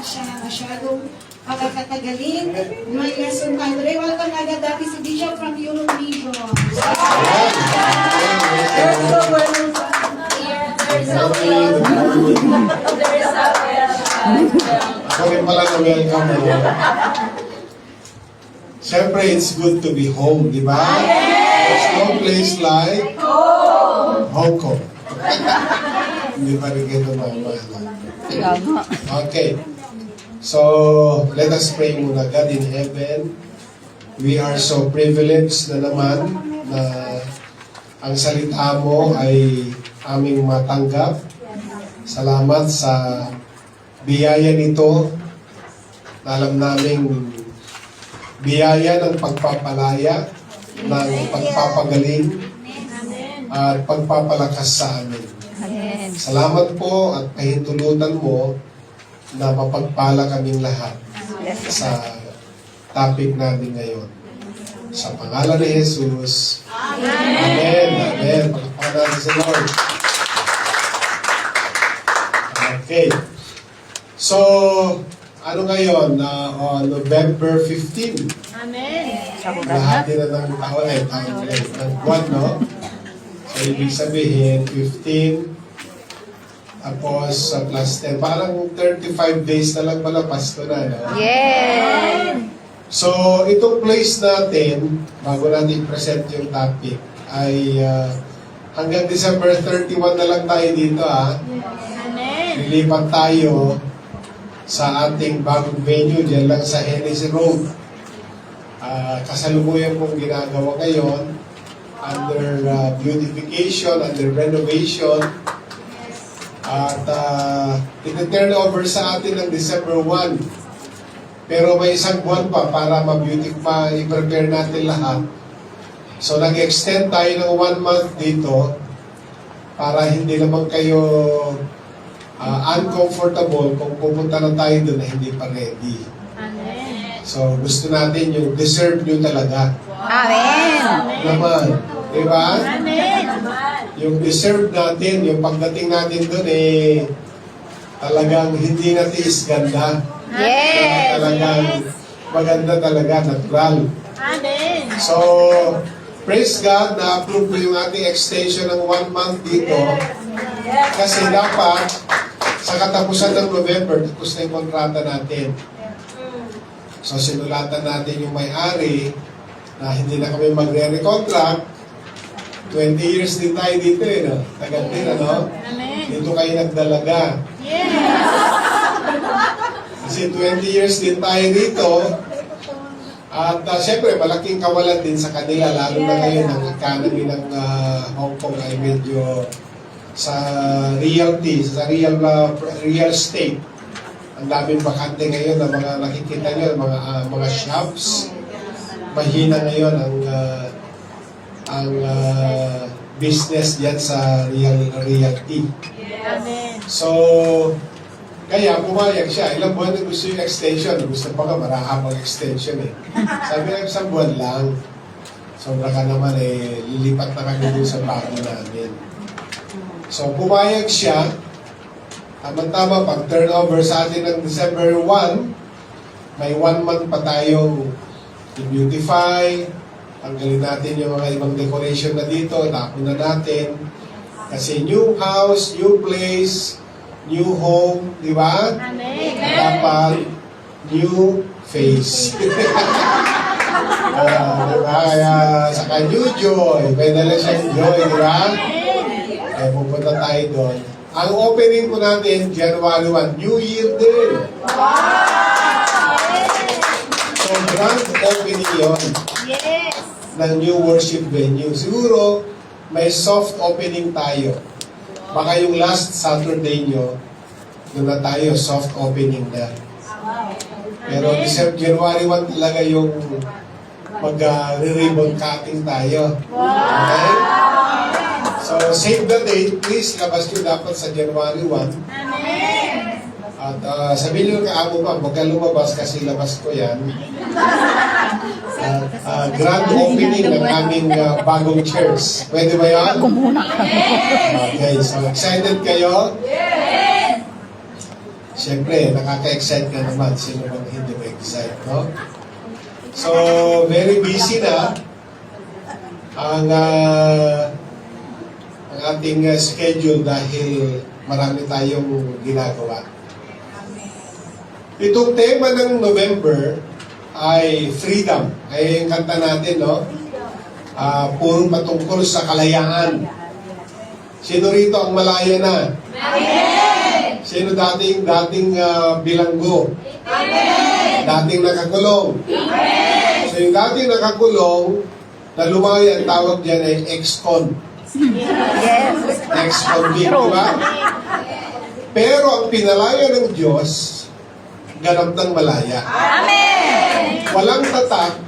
na siya masyadong pagkakatagalin. May lesson time today. Welcome agad dati si Bishop from Yulong Region. Ako rin pala na welcome mo. Siyempre, it's good to be home, di ba? There's no place like Hong Kong. Hindi pa rin kayo mamahala. Okay. So, let us pray muna. God in heaven, we are so privileged na naman na ang salita mo ay aming matanggap. Salamat sa biyaya nito na alam naming biyaya ng pagpapalaya, ng pagpapagaling, at pagpapalakas sa amin. Salamat po at pahintulutan mo na mapagpala kaming lahat sa topic natin ngayon. Sa pangalan ni Jesus. Amen. Amen. Palakpakan natin sa Lord. Okay. So, ano ngayon? November 15. Amen. Lahati na ng taon ng buwan, no? So, ibig sabihin, 15, tapos plus 10. Parang 35 days na lang pala, Pasko na, no? Yes! So, itong place natin, bago natin i-present yung topic, ay hanggang December 31 na lang tayo dito, ha? Amen. Lilipat tayo sa ating bagong venue, dyan lang sa Hennessy Road. Kasalukuyan kong ginagawa ngayon under beautification, under renovation. At iti-turn over sa atin ng December 1. Pero may isang buwan pa para i-prepare natin lahat. So nag-extend tayo ng 1 month dito para hindi naman kayo uncomfortable kung pupunta na tayo doon na hindi pa ready. Amen. So gusto natin yung deserve nyo talaga. Amen. Naman. Diba? Amen. Yung deserve natin, yung pagdating natin doon talagang hindi natiis ganda. Yes. Talagang maganda talaga, natural. Amen. So, praise God, na-approve ko yung ating extension ng 1 month dito. Kasi dapat, sa katapusan ng November, tapos na yung kontrata natin. So, sinulatan natin yung may-ari na hindi na kami magre-recontract. 20 years din tayo dito no? Tagal din, ano? Amen. Dito kayo nagdalaga. Yes. Kasi 20 years din tayo dito. At siyempre, malaking kawalan din sa kanila, lalo na ngayon ang economy ng Hong Kong ay medyo sa realty, sa real estate. Ang daming bakante ngayon na mga nakikita nyo, mga shops. Mahina ngayon ang business diyan sa realty. Amen. So, kaya pumayag siya. Ilang buwan na gusto yung extension. Gusto pa ka, marahabang extension eh. Sabi na, isang buwan lang. Sobra ka naman lilipat na kami dun sa bago namin. So, pumayag siya. Tama-tama, pag turnover sa atin ng December 1, may 1 month pa tayong i-beautify. Tanggalin natin yung mga ibang decoration na dito. Tapon na natin. Kasi new house, new place, new home, di ba? Amen. Dapat new face. Diba? Kaya saka new joy. May dala siyang joy, di ba? Kaya pupunta tayo doon. Ang opening po natin, January 1, New Year din. So, grand opening yun Yes. ng new worship venue. Siguro, may soft opening tayo. Baka yung last Saturday nyo, doon na tayo, soft opening na. Pero January 1 talaga yung mag-ribbon cutting tayo. Okay? So, save the date. Please, labas nyo dapat sa January 1. Amen. At sabihin nyo kaamo pa, huwag ka lumabas kasi labas ko yan. Grand opening ng aming bagong church. Pwede ba yan? Okay, so excited kayo? Siyempre, nakaka-excite ka naman. Sino bang hindi ma-excite, no? So, very busy na ang ating schedule dahil marami tayong ginagawa. Itong tema ng November ay freedom. Ay yung kanta natin, no? Puro patungkol sa kalayaan. Sino rito ang malaya na? Amen! Sino dating bilanggo? Amen! Dating nakakulong? Amen! So yung dating nakakulong, na lumaya, ang tawag dyan ay ex-con. Yes. Ex-convict, di ba? Pero ang pinalaya ng Diyos, ganap ng malaya. Amen! Walang tatak,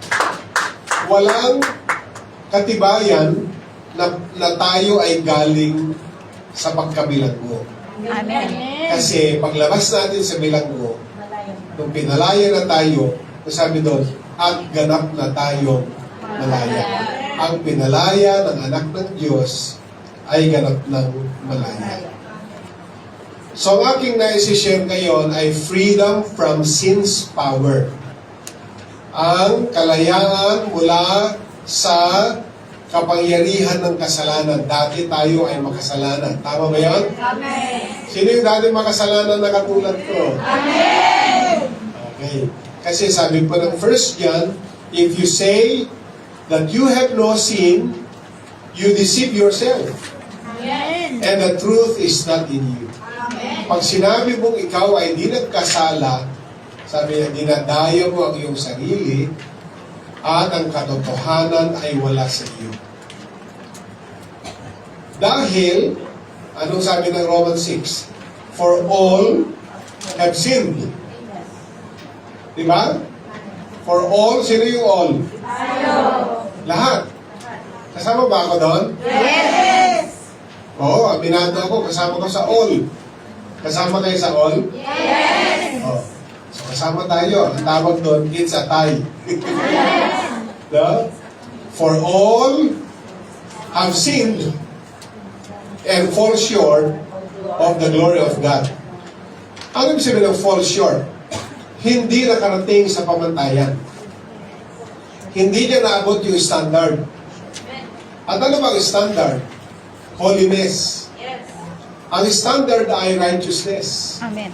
walang katibayan na tayo ay galing sa pagkabilanggo. Amen. Kasi paglabas natin sa bilanggo, nung pinalaya na tayo, sabi doon, at ganap na tayo malaya. Ang pinalaya ng anak ng Diyos ay ganap ng malaya. So ang aking nai-share ngayon ay freedom from sin's power. Ang kalayaan mula sa kapangyarihan ng kasalanan. Dati tayo ay makasalanan. Tama ba yan? Amen. Sino yung dati makasalanan na katulad ko? Amen. Okay. Kasi sabi po ng 1 John, if you say that you have no sin, you deceive yourself. Amen. And the truth is not in you. Amen. Pag sinabi mong ikaw ay di nagkasala, sabi niya, dinadayo mo ang iyong sarili at ang katotohanan ay wala sa iyo. Dahil, anong sabi ng Romans 6? For all have sinned. Diba? For all, sino yung all? Lahat. Kasama ba ako doon? Yes. Oo, aminado ako. Kasama ko sa all. Kasama kayo sa all? Yes. Oh. So, kasama tayo. Ang tawag doon, it's a tie. No? For all have sinned and fall short of the glory of God. Ano ibig sabihin ng fall short? Hindi nakarating sa pamantayan. Hindi niya naabot yung standard. At ano bang standard? Holiness. Ang standard ay righteousness. Amen.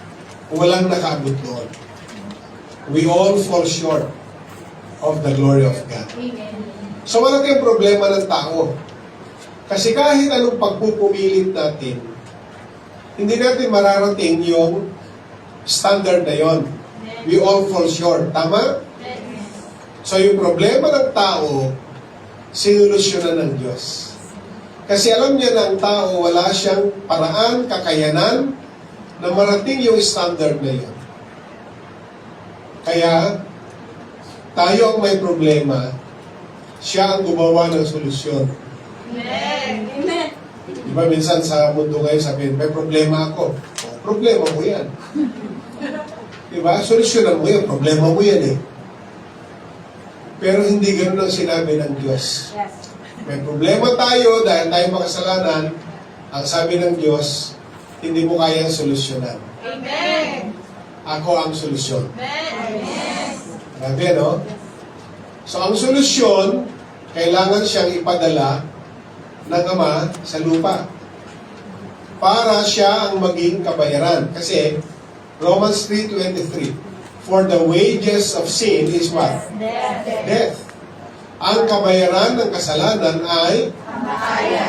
Walang nakaabot doon. We all fall short of the glory of God. So malaki ang problema ng tao. Kasi kahit anong pagpupumilit natin, hindi natin mararating yung standard na yon. We all fall short. Tama? So yung problema ng tao, sinulusyonan ng Diyos. Kasi alam niya na ang tao, wala siyang paraan, kakayanan, na marating yung standard na yun. Kaya, tayo ang may problema, siya ang gumawa ng solusyon. Amen. Diba minsan sa mundo ngayon sabihin, may problema ako. Oh, problema mo yan. Diba? Solusyonan mo yan. Problema mo yan eh. Pero hindi ganun ang sinabi ng Diyos. May problema tayo dahil tayo makasalanan. Ang sabi ng Diyos, hindi mo kayang solusyonan. Amen. Ako ang solusyon. Amen. Grabe, no? So, ang solusyon, kailangan siyang ipadala ng Ama sa lupa para siya ang maging kabayaran. Kasi, Romans 3:23, for the wages of sin is what? Death. Ang kabayaran ng kasalanan ay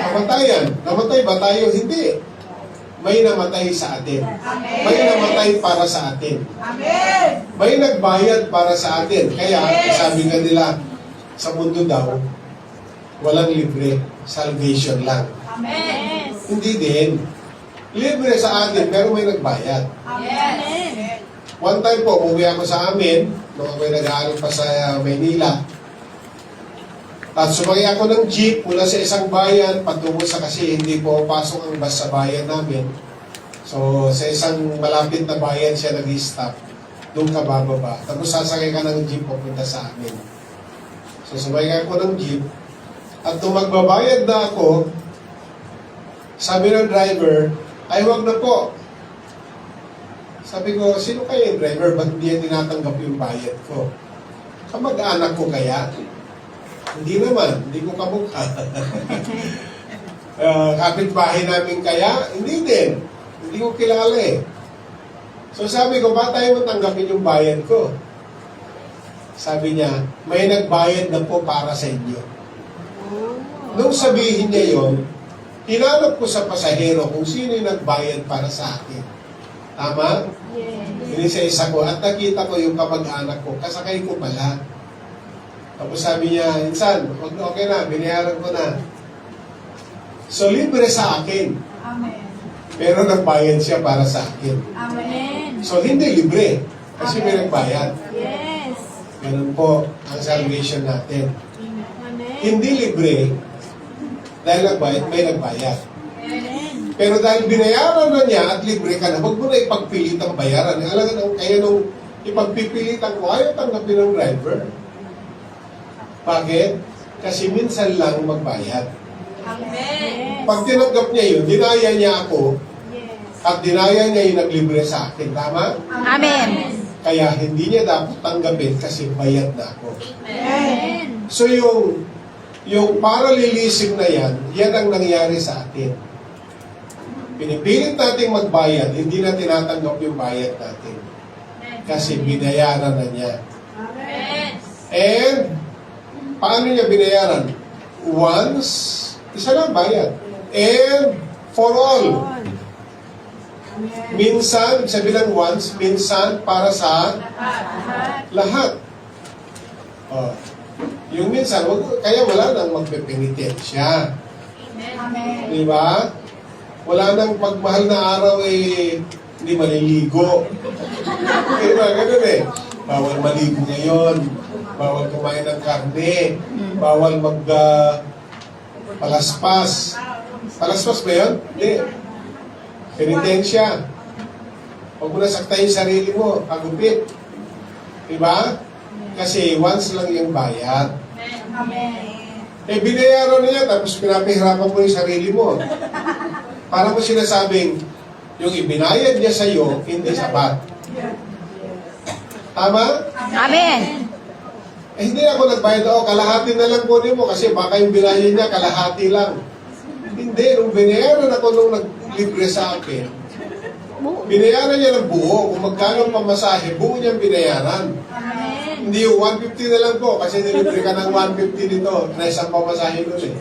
kamatayan. Namatay ba tayo? Hindi. May namatay sa atin. May namatay para sa atin. May nagbayad para sa atin. Kaya, sabi nga nila, sa mundo daw, walang libre. Salvation lang. Amen. Hindi din. Libre sa atin, pero may nagbayad. Amen. One time po, umuwi ako sa amin, nung ako'y nag-aaral pa sa Maynila. At sumakay ako ng jeep mula sa isang bayan patungo sa kasi hindi po pasok ang bus sa bayan namin. So, sa isang malapit na bayan siya nag-stop. Doon ka bababa. Tapos sasakay ka ng jeep papunta sa amin. So, sumakay ako ng jeep. At nung magbabayad na ako, sabi ng driver, ay wag na po. Sabi ko, sino kaya yung driver? Ba't hindi niya tinatanggap yung bayad ko? Kamag-anak ko kaya? Hindi naman, hindi ko kamukha. Kapitbahay namin kaya? Hindi din. Hindi ko kilala eh. So sabi ko, ba't tayo matanggapin yung bayad ko? Sabi niya, may nagbayad na po para sa inyo. Nung sabihin niya yon, hinanap ko sa pasahero kung sino yung nagbayad para sa akin. Tama? Inisa-isa ko at nakita ko yung kamag-anak ko, kasakay ko pala. Tapos sabi niya, Insan, okay na, binayaran ko na. So libre sa akin. Amen. Pero nagbayad siya para sa akin. Amen. So hindi libre, kasi may nagbayad. Yes. Ganun po ang salvation natin. Amen. Hindi libre, dahil nagbayad, may nagbayad. Amen. Pero dahil binayaran na niya at libre ka na, huwag mo na ipagpilit ang bayaran. Alam nga, kaya nung ipagpipilitan ko, ayaw tanggapin ng driver. Bakit? Kasi minsan lang magbayad. Amen. Pag tinanggap niya yun, dinaya niya ako, Yes. at dinaya niya yung naglibre sa akin. Tama? Amen. Kaya hindi niya dapat tanggapin kasi bayad na ako. Amen. So yung paralelism na yan ang nangyari sa atin. Pinipilit nating magbayad, hindi na tinatanggap yung bayad natin. Kasi binayaran na niya. Amen. And, paano niya binayaran? Once, isa lang bayad. And, for all. Minsan, ibig sabihin ng once, minsan para sa lahat. Oh. Yung minsan, kaya wala nang magpipinitensya. Amen. Di ba? Wala nang pagmahal na araw hindi maliligo. Di ba? Ganun eh. Bawal maligo ngayon. Bawal kumain ng karne. Bawal palaspas. Palaspas ba yun? Hindi. Penitensya. Huwag mo na saktahin sarili mo. Pagupit. Diba? Kasi once lang yung bayad. Amen. Binayaran niya tapos pinapahirapan mo yung sarili mo. Para mo sinasabing, yung ibinayad niya sa'yo, hindi sapat. Tama? Amen. Hindi ako nagbayad ako, kalahati na lang kunin mo kasi baka yung binayad niya, kalahati lang. Hindi, nung binayaran ako nung naglibre sa akin, binayaran niya ng buo. Kung magkano ang pamasahe, buo niyang binayaran. Amen. Hindi yung 150 na lang po kasi nilibre ka ng 150 nito na isang pamasahe nun eh.